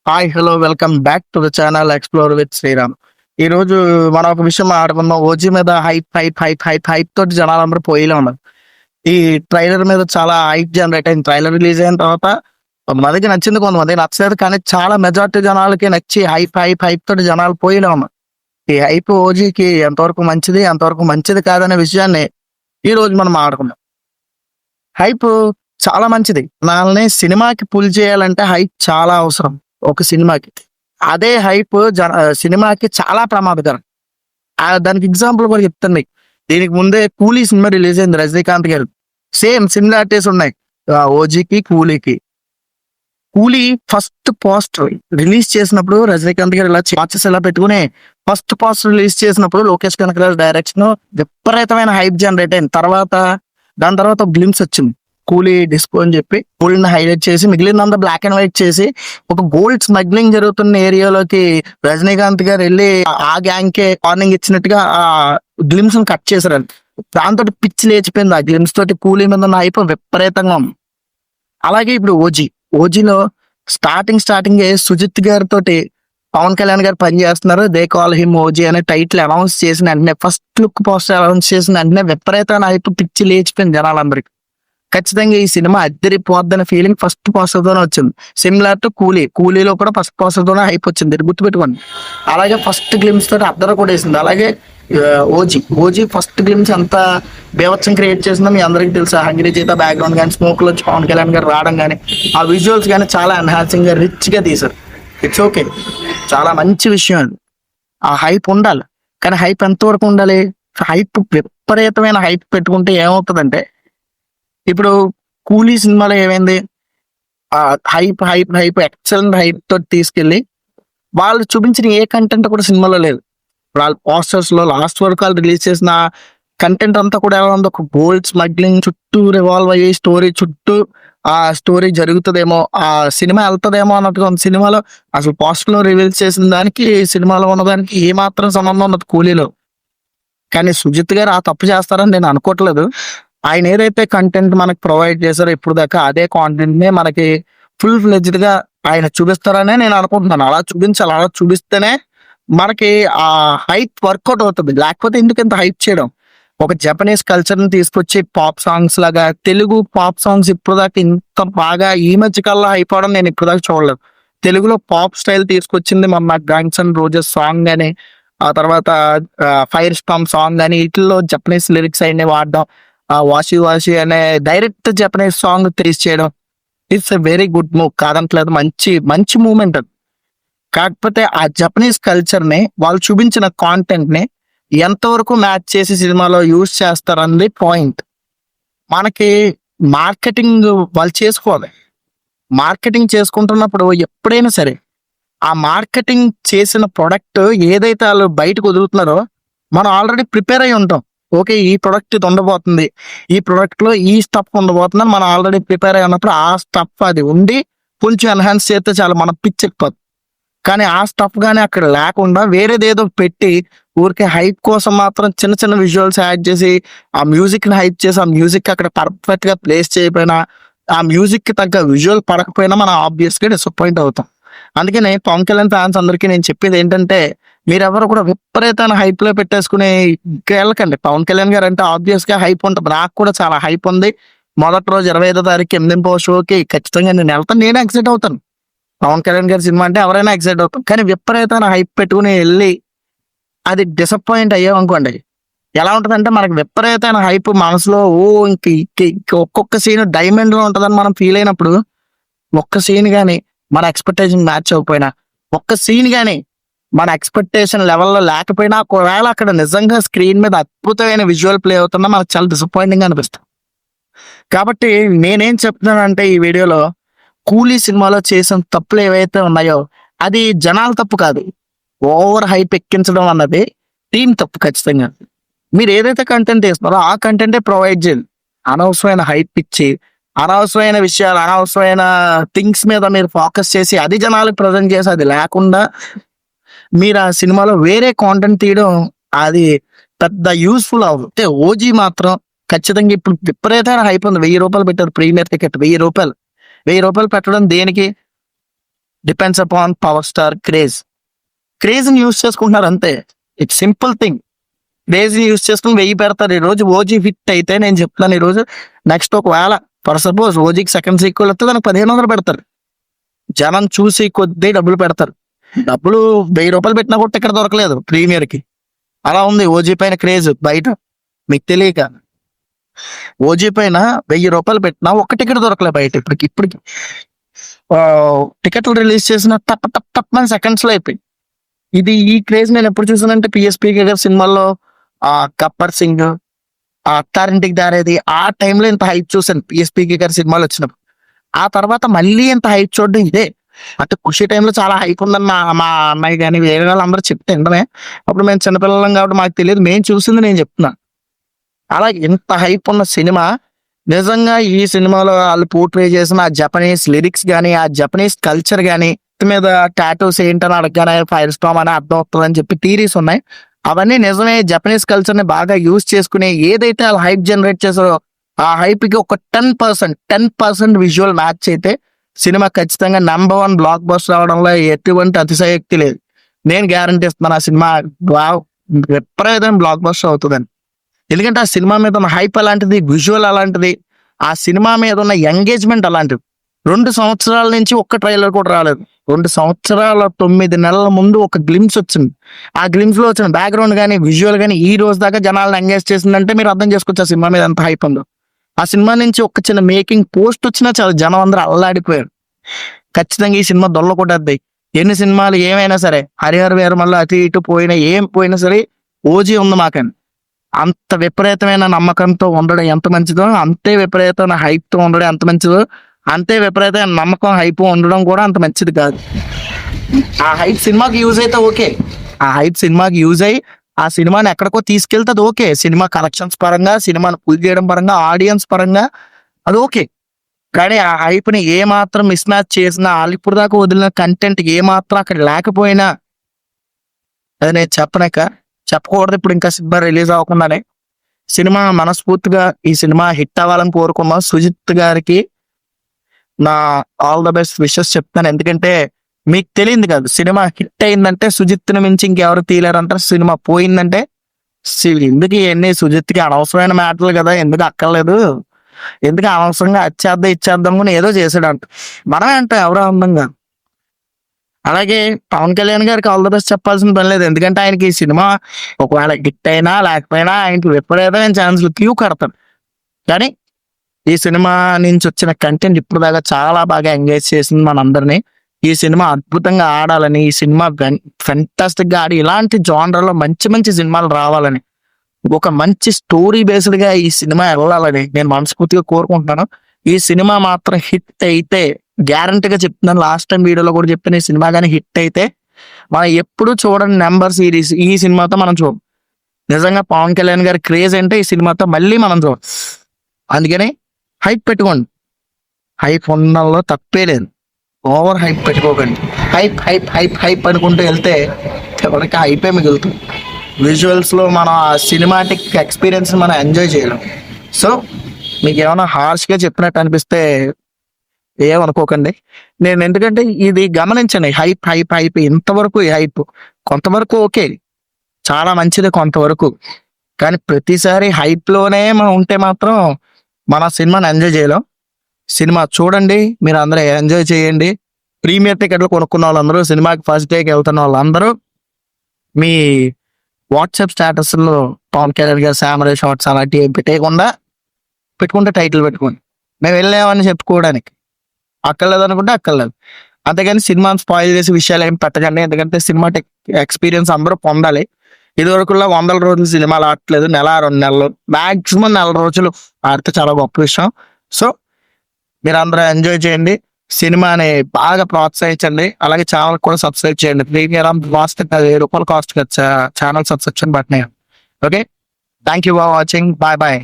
Hi hello welcome back to the channel explore with Sriram. ఈ రోజు మనం ఒక విషయం మాట్లాడుకుందాం. ఓజీ మీద hype hype hype hype hype తోటి జనాలందరూ పోయిలో ఉన్నారు. ఈ ట్రైలర్ మీద చాలా హైప్ జనరేట్ అయింది. ట్రైలర్ రిలీజ్ అయిన తర్వాత కొంతమందికి నచ్చింది, కొంతమందికి నచ్చలేదు. కానీ చాలా మెజారిటీ జనాలకి నచ్చి హైప్ హైప్ హైప్ తోటి జనాలు పోయిలో ఉన్నారు. ఈ హైప్ ఓజీకి ఎంతవరకు మంచిది, ఎంతవరకు మంచిది కాదనే విషయాన్ని ఈ రోజు మనం మాట్లాడుకుందాం. హైప్ చాలా మంచిది. మనల్ని సినిమాకి పుల్ చేయాలంటే హైప్ చాలా అవసరం ఒక సినిమాకి. అదే హైప్ సినిమాకి చాలా ప్రమాదకరం. దానికి ఎగ్జాంపుల్ కూడా చెప్తాను మీకు. దీనికి ముందే కూలీ సినిమా రిలీజ్ అయింది రజనీకాంత్ గారు. సేమ్ సిమిలారిటీస్ ఉన్నాయి ఓజీకి కూలీకి. కూలీ ఫస్ట్ పోస్టర్ రిలీజ్ చేసినప్పుడు రజనీకాంత్ గారు ఇలా వాచెస్ ఇలా పెట్టుకుని ఫస్ట్ పోస్టర్ రిలీజ్ చేసినప్పుడు లోకేష్ కనకరాజ్ డైరెక్షన్ విపరీతమైన హైప్ జనరేట్ అయింది. దాని తర్వాత గ్లిమ్స్ వచ్చింది కూలీ డిస్కో అని చెప్పి గోల్డ్ హైలైట్ చేసి మిగిలినంతా బ్లాక్ అండ్ వైట్ చేసి ఒక గోల్డ్ స్మగ్లింగ్ జరుగుతున్న ఏరియాలోకి రజనీకాంత్ గారు వెళ్ళి ఆ గ్యాంగ్ కే వార్నింగ్ ఇచ్చినట్టుగా ఆ గ్లిమ్స్ కట్ చేశారు. దాంతో పిచ్చి లేచిపోయింది. ఆ గ్లిమ్స్ తోటి కూలీ మీద ఉన్న హైప్ విపరీతంగా ఉంది. అలాగే ఇప్పుడు ఓజీలో స్టార్టింగ్ సుజిత్ గారితో పవన్ కళ్యాణ్ గారు పనిచేస్తున్నారు. దే కాల్ హిమ్ ఓజీ అనే టైటిల్ అనౌన్స్ చేసిన వెంటనే, ఫస్ట్ లుక్ పోస్టర్ అనౌన్స్ చేసిన వెంటనే విపరీతమైన హైప్ పిచ్చి లేచిపోయింది జనాలందరికి. ఖచ్చితంగా ఈ సినిమా అద్దరిపోద్దన్న ఫీలింగ్ ఫస్ట్ పోస్టర్ తోనే వచ్చింది. సిమిలర్ టు కూలీలో కూడా ఫస్ట్ పోస్టర్ తోనే హైప్ వచ్చింది, గుర్తుపెట్టుకోండి. అలాగే ఫస్ట్ గ్లిమ్స్ తోటి అద్దరు కూడా వేసింది. అలాగే ఓజీ ఫస్ట్ గ్లిమ్స్ అంత బేవత్సం క్రియేట్ చేసిందో మీ అందరికీ తెలుసు. హంగ్రీ చేత బ్యాక్గ్రౌండ్ కానీ, స్మోక్ లో పవన్ కళ్యాణ్ గారు రావడం కానీ, ఆ విజువల్స్ కానీ చాలా ఎన్హాన్సింగ్ గా రిచ్ గా తీశారు. ఇట్స్ ఓకే, చాలా మంచి విషయం అది. ఆ హైప్ ఉండాలి. కానీ హైప్ ఎంతవరకు ఉండాలి? హైప్ విపరీతమైన హైప్ పెట్టుకుంటే ఏమవుతుందంటే, ఇప్పుడు కూలీ సినిమాలో ఏమైంది, hype hype hype excellent hype తోటి తీసుకెళ్లి వాళ్ళు చూపించిన ఏ కంటెంట్ కూడా సినిమాలో లేదు. వాళ్ళ పోస్టర్స్ లో లాస్ట్ వరకు వాళ్ళు రిలీజ్ చేసిన కంటెంట్ అంతా కూడా ఎలా ఉంది, ఒక గోల్డ్ స్మగ్లింగ్ చుట్టూ రివాల్వ్ అయ్యి స్టోరీ చుట్టూ ఆ స్టోరీ జరుగుతుందేమో, ఆ సినిమా వెళ్తుందేమో అన్నట్టుగా ఉంది. సినిమాలో అసలు పోస్టర్ లో రివీల్ చేసిన దానికి సినిమాలో ఉన్నదానికి ఏ మాత్రం సంబంధం ఉన్నది కూలీలో. కానీ సుజిత్ గారు ఆ తప్పు చేస్తారని నేను అనుకోవట్లేదు. ఆయన ఏదైతే కంటెంట్ మనకి ప్రొవైడ్ చేశారో ఇప్పుడు దాకా అదే కాంటెంట్ నే మనకి ఫుల్ ఫ్లెడ్జ్డ్ గా ఆయన చూపిస్తారనే నేను అనుకుంటున్నాను. అలా చూపించాలి. అలా చూపిస్తేనే మనకి ఆ హైప్ వర్కౌట్ అవుతుంది. లేకపోతే ఎందుకు ఇంత హైప్ చేయడం? ఒక జపనీస్ కల్చర్ ని తీసుకొచ్చి పాప్ సాంగ్స్ లాగా తెలుగు పాప్ సాంగ్స్ ఇప్పుడు దాకా ఇంత బాగా ఈ మధ్య కాలంలో హైప్ అవడం నేను ఇప్పుడు దాకా చూడలేదు. తెలుగులో పాప్ స్టైల్ తీసుకొచ్చింది మన గన్స్ అండ్ రోజెస్ సాంగ్ అని, ఆ తర్వాత ఫైర్ స్టామ్ సాంగ్ అని, వీటిల్లో జపనీస్ లిరిక్స్ అయినా వాడడం, వాషి వాషి అనే డైరెక్ట్ జపనీస్ సాంగ్ తీసి చేయడం. It's a very good move, కాదంటలేదు. మంచి మంచి మూమెంట్ అది. కాకపోతే ఆ జపనీస్ కల్చర్ ని వాళ్ళు చూపించిన కాంటెంట్ ని ఎంతవరకు మ్యాచ్ చేసి సినిమాలో యూజ్ చేస్తారన్నది పాయింట్. మనకి మార్కెటింగ్ వాళ్ళు చేసుకోవాలి. మార్కెటింగ్ చేసుకుంటున్నప్పుడు ఎప్పుడైనా సరే ఆ మార్కెటింగ్ చేసిన ప్రొడక్ట్ ఏదైతే వాళ్ళు బయటకు వదులుతున్నారో మనం ఆల్రెడీ ప్రిపేర్ అయి ఉంటాం. ఓకే, ఈ ప్రొడక్ట్ ఇది ఉండబోతుంది, ఈ ప్రొడక్ట్ లో ఈ స్టఫ్ ఉండబోతుందని మనం ఆల్రెడీ ప్రిపేర్ అయి ఉన్నప్పుడు ఆ స్టఫ్ అది ఉండి కొంచెం ఎన్హాన్స్ చేస్తే చాలా మన పిచ్చెక్కిపోతుంది. కానీ ఆ స్టఫ్ గానీ అక్కడ లేకుండా వేరేదేదో పెట్టి ఊరికే హైప్ కోసం మాత్రం చిన్న చిన్న విజువల్స్ యాడ్ చేసి ఆ మ్యూజిక్ ని హైప్ చేసి ఆ మ్యూజిక్ అక్కడ పర్ఫెక్ట్ గా ప్లేస్ చేయకపోయినా, ఆ మ్యూజిక్ కి తగ్గ విజువల్ పడకపోయినా మనం ఆబ్వియస్ గా డిసప్పాయింట్ అవుతాం. అందుకనే పవన్ కళ్యాణ్ ఫ్యాన్స్ అందరికీ నేను చెప్పేది ఏంటంటే, మీరెవరు కూడా విపరీతమైన హైప్ లో పెట్టేసుకుని వెళ్ళకండి. పవన్ కళ్యాణ్ గారు అంటే ఆబ్వియస్ గా హైప్ ఉంటుంది. నాకు కూడా చాలా హైప్ ఉంది. మొదటి రోజు 25వ తారీఖు 8 షోకి ఖచ్చితంగా నేను వెళ్తాను. నేను ఎక్సైట్ అవుతాను. పవన్ కళ్యాణ్ గారి సినిమా అంటే ఎవరైనా ఎక్సైట్ అవుతాం. కానీ విపరీతమైన హైప్ పెట్టుకుని వెళ్ళి అది డిసప్పాయింట్ అయ్యాం అనుకోండి, ఎలా ఉంటుందంటే మనకి విపరీతమైన హైప్ మనసులో ఒక్కొక్క సీన్ డైమండ్ లో ఉంటుందని మనం ఫీల్ అయినప్పుడు, ఒక్క సీన్ గానీ మన ఎక్స్పెక్టేషన్ మ్యాచ్ అవ్వకపోయినా, ఒక్క సీన్ గానీ మన ఎక్స్పెక్టేషన్ లెవెల్లో లేకపోయినా, ఒకవేళ అక్కడ నిజంగా స్క్రీన్ మీద అద్భుతమైన విజువల్ ప్లే అవుతున్నా మనకు చాలా డిసప్పాయింటింగ్ అనిపిస్తుంది. కాబట్టి నేనేం చెప్తున్నానంటే ఈ వీడియోలో, కూలీ సినిమాలో చేసిన తప్పులు ఏవైతే ఉన్నాయో అది జనాల తప్పు కాదు. ఓవర్ హైప్ ఎక్కించడం అన్నది టీం తప్పు. ఖచ్చితంగా మీరు ఏదైతే కంటెంట్ ఇస్తున్నారో ఆ కంటెంటే ప్రొవైడ్ చేయండి. అనవసరమైన హైప్ ఇచ్చి అనవసరమైన విషయాలు, అనవసరమైన థింగ్స్ మీద మీరు ఫోకస్ చేసి అది జనాలకు ప్రజెంట్ చేసి అది లేకుండా మీరు ఆ సినిమాలో వేరే కాంటెంట్ తీయడం అది పెద్ద యూస్ఫుల్ అవ్వదు. ఓజీ మాత్రం ఖచ్చితంగా ఇప్పుడు విపరీతమైన హైప్ ఉంది. 1000 రూపాయలు పెట్టారు ప్రీమియర్ టికెట్. 1000 రూపాయలు పెట్టడం దేనికి? Depends upon power star craze. క్రేజ్ని యూజ్ చేసుకుంటున్నారు అంతే. It's simple thing. క్రేజ్ని యూజ్ చేసుకుని 1000 పెడతారు. ఈ రోజు ఓజీ హిట్ అయితే నేను చెప్తున్నాను, ఈ రోజు నెక్స్ట్ ఒకవేళ ఫర్ సపోజ్ ఓజీకి సెకండ్ సీక్వెల్ వస్తే దానికి 1500 పెడతారు. జనం చూసి కొద్దీ డబ్బులు పెడతారు. డబ్బులు 1000 రూపాయలు పెట్టినా కూడా టికెట్ దొరకలేదు ప్రీమియర్ కి. అలా ఉంది ఓజీ పైన క్రేజ్ బయట. మీకు తెలియక ఓజీ పైన 1000 రూపాయలు పెట్టినా ఒక్క టికెట్ దొరకలేదు బయట. ఇప్పటికి టికెట్లు రిలీజ్ చేసిన టప్ టప్ టప్ అని సెకండ్స్ లో అయిపోయి. ఈ క్రేజ్ నేను ఎప్పుడు చూసానంటే పిఎస్పీకే గారి సినిమాల్లో గబ్బర్ సింగ్, అత్తారింటికి దారేది, ఆ టైంలో ఇంత హైప్ చూసాను పిఎస్పీకే గారి సినిమాలు వచ్చినప్పుడు. ఆ తర్వాత మళ్ళీ ఇంత హైప్ చూడడం ఇదే. అంటే ఖుషి టైంలో చాలా హైప్ ఉందని మా అన్నయ్య కానీ వేరే వాళ్ళు అందరూ చెప్తే వెంటనే, అప్పుడు మేము చిన్నపిల్లలం కాబట్టి మాకు తెలియదు, మేము చూసింది నేను చెప్తున్నా. అలా ఇంత హైప్ ఉన్న సినిమా నిజంగా ఈ సినిమాలో వాళ్ళు పోర్ట్రే చేసిన ఆ జపనీస్ లిరిక్స్ కానీ, ఆ జపనీస్ కల్చర్ కానీ, మీద టాటూస్ ఏంటని అడగగానే ఫైర్ స్టామ్ అని అర్థం అవుతుంది అని చెప్పి థీరీస్ ఉన్నాయి. అవన్నీ నిజమే. జపనీస్ కల్చర్ ని బాగా యూజ్ చేసుకుని ఏదైతే వాళ్ళు హైప్ జనరేట్ చేసారో ఆ హైప్ కి ఒక 10% విజువల్ మ్యాచ్ అయితే సినిమా ఖచ్చితంగా నెంబర్ 1 బ్లాక్ బస్టర్ అవడంలో ఎటువంటి అతిశయోక్తి లేదు. నేను గ్యారంటీ ఇస్తున్నాను ఆ సినిమా విపరీతమైన బ్లాక్ బస్టర్ అవుతుందని. ఎందుకంటే ఆ సినిమా మీద ఉన్న హైప్ అలాంటిది, విజువల్ అలాంటిది, ఆ సినిమా మీద ఉన్న ఎంగేజ్మెంట్ అలాంటిది. 2 సంవత్సరాల నుంచి ఒక్క ట్రైలర్ కూడా రాలేదు. 2 సంవత్సరాల 9 నెలల ముందు ఒక గ్లిమ్స్ వచ్చింది. ఆ గ్లిమ్స్ లో వచ్చిన బ్యాక్గ్రౌండ్ కానీ, విజువల్ కానీ ఈ రోజు దాకా జనాలను ఎంగేజ్ చేసిందంటే మీరు అర్థం చేసుకోవచ్చు ఆ సినిమా మీద ఎంత హైప్ ఉందో. ఆ సినిమా నుంచి ఒక చిన్న మేకింగ్ పోస్ట్ వచ్చినా చాలా జనం అందరూ అల్లాడిపోయారు. ఖచ్చితంగా ఈ సినిమా దొల్ల కొట్టేద్ది. ఎన్ని సినిమాలు ఏమైనా సరే, హరిహర వీరమల్లు అటు ఇటు పోయినా ఏం పోయినా సరే ఓజీ ఉంది మాకని. అంత విపరీతమైన నమ్మకంతో ఉండడం ఎంత మంచిదో, అంతే విపరీతమైన హైప్ తో ఉండడం ఎంత మంచిదో, అంతే విపరీతమైన నమ్మకం హైప్ ఉండడం కూడా అంత మంచిది కాదు. ఆ హైప్ సినిమాకి యూజ్ అయితే ఓకే, ఆ హైప్ సినిమాకి యూజ్ అయ్యి ఆ సినిమాని ఎక్కడికో తీసుకెళ్తే అది ఓకే. సినిమా కలెక్షన్స్ పరంగా, సినిమాని పుల్ చేయడం పరంగా, ఆడియన్స్ పరంగా అది ఓకే. కానీ ఆ హైప్ ని ఏ మాత్రం మిస్ మ్యాచ్ చేసినా, వాళ్ళు ఇప్పుడు దాకా వదిలిన కంటెంట్ ఏ మాత్రం అక్కడ లేకపోయినా, అది నేను చెప్పకూడదు ఇప్పుడు ఇంకా సినిమా రిలీజ్ అవ్వకుండానే. సినిమా మనస్ఫూర్తిగా ఈ సినిమా హిట్ అవ్వాలని కోరుకున్నాం. సుజిత్ గారికి నా ఆల్ ద బెస్ట్ విషెస్ చెప్తాను. ఎందుకంటే మీకు తెలియదు కాదు, సినిమా హిట్ అయిందంటే సుజిత్ని మించి ఇంకెవరు తీయలేరంటారు. సినిమా పోయిందంటే ఎందుకు ఇవన్నీ సుజిత్కి అనవసరమైన మ్యాటర్లు కదా, ఎందుకు అక్కర్లేదు, ఎందుకు అనవసరంగా ఇచ్చేద్దాం అని ఏదో చేసాడంట. మనమే అంటే ఎవరో అందంగా. అలాగే పవన్ కళ్యాణ్ గారికి ఆల్ ద బెస్ట్ చెప్పాల్సిన పని లేదు. ఎందుకంటే ఆయనకి ఈ సినిమా ఒకవేళ హిట్ అయినా లేకపోయినా ఆయనకి విపరీతమైన ఛాన్సులు క్యూ కడతాడు. కానీ ఈ సినిమా నుంచి వచ్చిన కంటెంట్ ఇప్పుడు దాకా చాలా బాగా ఎంగేజ్ చేసింది మనందరినీ. ఈ సినిమా అద్భుతంగా ఆడాలని, ఈ సినిమా ఫెంటాస్టిక్ గా ఆడి ఇలాంటి జానర్లో మంచి మంచి సినిమాలు రావాలని, ఒక మంచి స్టోరీ బేస్డ్ గా ఈ సినిమా వెళ్ళాలని నేను మనస్ఫూర్తిగా కోరుకుంటున్నాను. ఈ సినిమా మాత్రం హిట్ అయితే గ్యారంటీగా చెప్తున్నాను, లాస్ట్ టైం వీడియోలో కూడా చెప్పిన, ఈ సినిమా కానీ హిట్ అయితే మనం ఎప్పుడు చూడని నెంబర్ సిరీస్ ఈ సినిమాతో మనం చూడం. నిజంగా పవన్ కళ్యాణ్ గారి క్రేజ్ అంటే ఈ సినిమాతో మళ్ళీ మనం చూడం. అందుకని హైప్ పెట్టుకోండి. హైప్ ఉండడంలో తప్పే లేదు. ఓవర్ హైప్ పెట్టుకోకండి. హైప్ హైప్ హైప్ హైప్ అనుకుంటూ వెళ్తే ఎవరికి హైపే మిగులుతుంది. విజువల్స్ లో మన సినిమాటిక్ ఎక్స్పీరియన్స్ మనం ఎంజాయ్ చేయలేం. సో మీకు ఏమైనా హార్ష్గా చెప్పినట్టు అనిపిస్తే ఏమనుకోకండి. నేను ఎందుకంటే ఇది గమనించండి, హైప్ హైప్ హైప్ ఇంతవరకు ఈ హైప్ కొంతవరకు ఓకే, చాలా మంచిది కొంతవరకు. కానీ ప్రతిసారి హైప్ లోనే మనం ఉంటే మాత్రం మన సినిమాని ఎంజాయ్ చేయలేం. సినిమా చూడండి, మీరు అందరూ ఎంజాయ్ చేయండి. ప్రీమియర్ టికెట్లు కొనుక్కున్న వాళ్ళందరూ, సినిమాకి ఫస్ట్ డేకి వెళ్తున్న వాళ్ళందరూ మీ వాట్సాప్ స్టేటస్లో పవన్ కళ్యాణ్ గారు శామరే షార్ట్స్ అలాంటివి పెట్టుకుంటే టైటిల్ పెట్టుకోండి. మేము వెళ్ళామని చెప్పుకోవడానికి. అక్కర్లేదు అనుకుంటే అక్కర్లేదు. అంతేగాని సినిమాని స్పాయిల్ చేసే విషయాలు ఏం పెట్టకండి. ఎందుకంటే సినిమాటిక్ ఎక్స్పీరియన్స్ అందరూ పొందాలి. ఇదివరకులా 100 రోజులు సినిమాలు ఆడట్లేదు, నెల 2 నెలలు, మాక్సిమం 4 రోజులు ఆడితే చాలా గొప్ప విషయం. సో మీరు అందరూ ఎంజాయ్ చేయండి, సినిమాని బాగా ప్రోత్సహించండి. అలాగే ఛానల్ కూడా సబ్స్క్రైబ్ చేయండి. ప్రీమియర్ కాస్ట్ 1000 రూపాయలు కాస్ట్ కదా ఛానల్ సబ్స్క్రిప్షన్ బట్నే. Okay, thank you for watching. Bye bye.